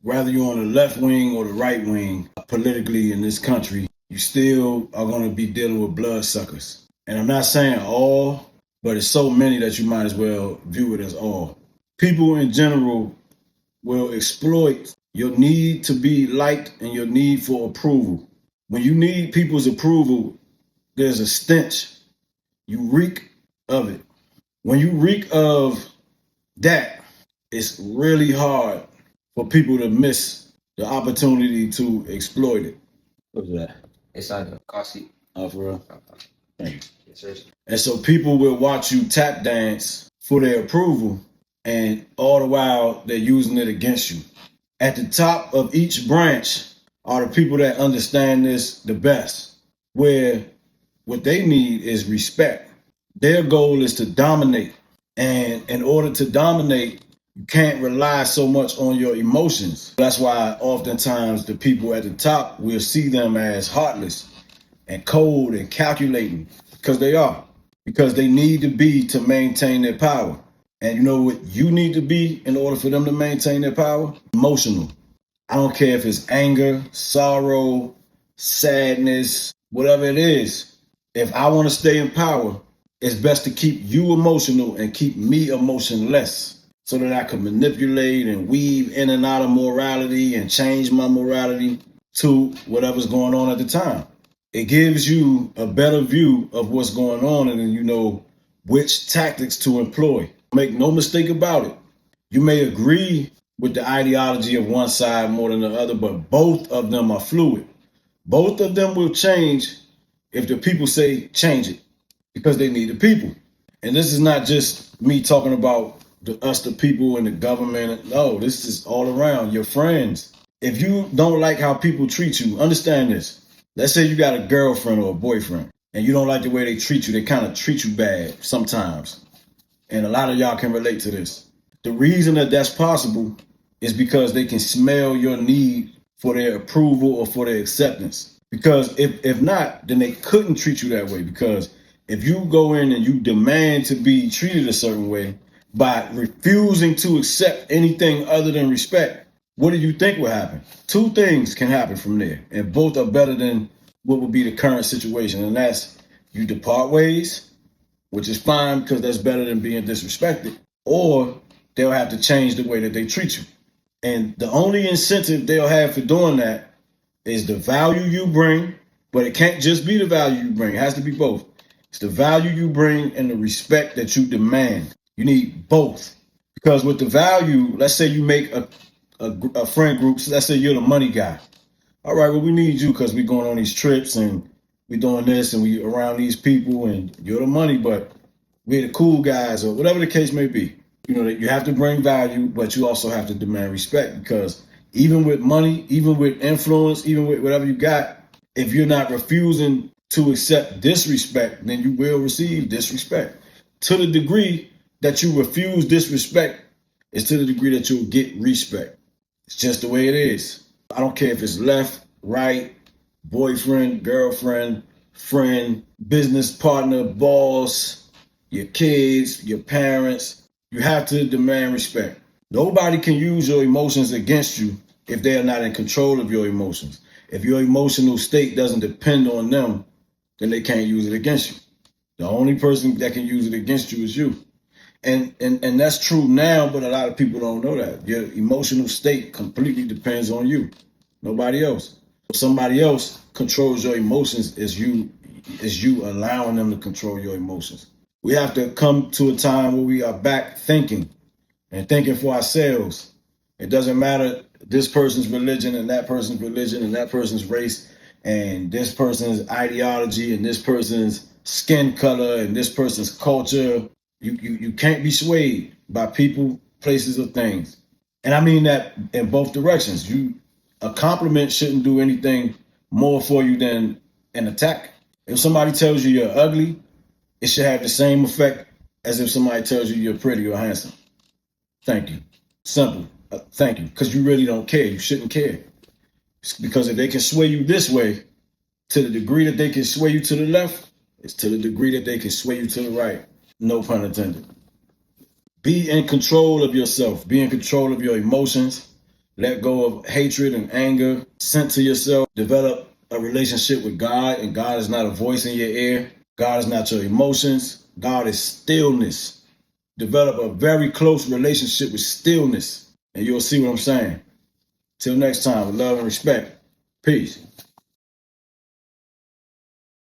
whether you're on the left wing or the right wing politically in this country, you still are going to be dealing with bloodsuckers. And I'm not saying all, but it's so many that you might as well view it as all. People in general will exploit your need to be liked and your need for approval. When you need people's approval, there's a stench. You reek of it. When you reek of that, it's really hard for people to miss the opportunity to exploit it. What's that? It's on the car seat. Oh, for real? Thank you. Yes, sir. And so people will watch you tap dance for their approval, and all the while they're using it against you. At the top of each branch are the people that understand this the best, where what they need is respect. Their goal is to dominate. And in order to dominate, you can't rely so much on your emotions. That's why oftentimes the people at the top, will see them as heartless and cold and calculating, because they are. Because they need to be to maintain their power. And you know what you need to be in order for them to maintain their power? Emotional. I don't care if it's anger, sorrow, sadness, whatever it is. If I want to stay in power, it's best to keep you emotional and keep me emotionless, so that I can manipulate and weave in and out of morality and change my morality to whatever's going on at the time. It gives you a better view of what's going on, and then you know which tactics to employ. Make no mistake about it. You may agree with the ideology of one side more than the other, but both of them are fluid. Both of them will change if the people say change it, because they need the people. And this is not just me talking about us, the people, and the government. No, this is all around. Your friends. If you don't like how people treat you, understand this. Let's say you got a girlfriend or a boyfriend, and you don't like the way they treat you. They kind of treat you bad sometimes. And a lot of y'all can relate to this. The reason that that's possible is because they can smell your need for their approval or for their acceptance. Because if not, then they couldn't treat you that way. Because if you go in and you demand to be treated a certain way by refusing to accept anything other than respect, what do you think will happen? Two things can happen from there, and both are better than what would be the current situation. And that's, you depart ways, which is fine because that's better than being disrespected, or they'll have to change the way that they treat you. And the only incentive they'll have for doing that is the value you bring, but it can't just be the value you bring. It has to be both. It's the value you bring and the respect that you demand. You need both. Because with the value, let's say you make a friend group, so let's say you're the money guy. All right, well, we need you because we're going on these trips and we're doing this and we around these people and you're the money, but we're the cool guys, or whatever the case may be. You know, that you have to bring value, but you also have to demand respect, because even with money, even with influence, even with whatever you got, if you're not refusing to accept disrespect, then you will receive disrespect. To the degree that you refuse disrespect is to the degree that you'll get respect. It's just the way it is. I don't care if it's left, right, boyfriend, girlfriend, friend, business partner, boss, your kids, your parents. You have to demand respect. Nobody can use your emotions against you if they are not in control of your emotions. If your emotional state doesn't depend on them, then they can't use it against you. The only person that can use it against you is you. And that's true now, but a lot of people don't know that. Your emotional state completely depends on you, nobody else. If somebody else controls your emotions, is you allowing them to control your emotions. We have to come to a time where we are back thinking and thinking for ourselves. It doesn't matter this person's religion and that person's religion and that person's race and this person's ideology and this person's skin color and this person's culture. You can't be swayed by people, places, or things. And I mean that in both directions. A compliment shouldn't do anything more for you than an attack. If somebody tells you you're ugly, it should have the same effect as if somebody tells you you're pretty or handsome. Thank you. Simple. Thank you. Because you really don't care. You shouldn't care. Because if they can sway you this way, to the degree that they can sway you to the left, it's to the degree that they can sway you to the right. No pun intended. Be in control of yourself. Be in control of your emotions. Let go of hatred and anger. Center yourself. Develop a relationship with God, and God is not a voice in your ear. God is not your emotions. God is stillness. Develop a very close relationship with stillness, and you'll see what I'm saying. Till next time, with love and respect. Peace.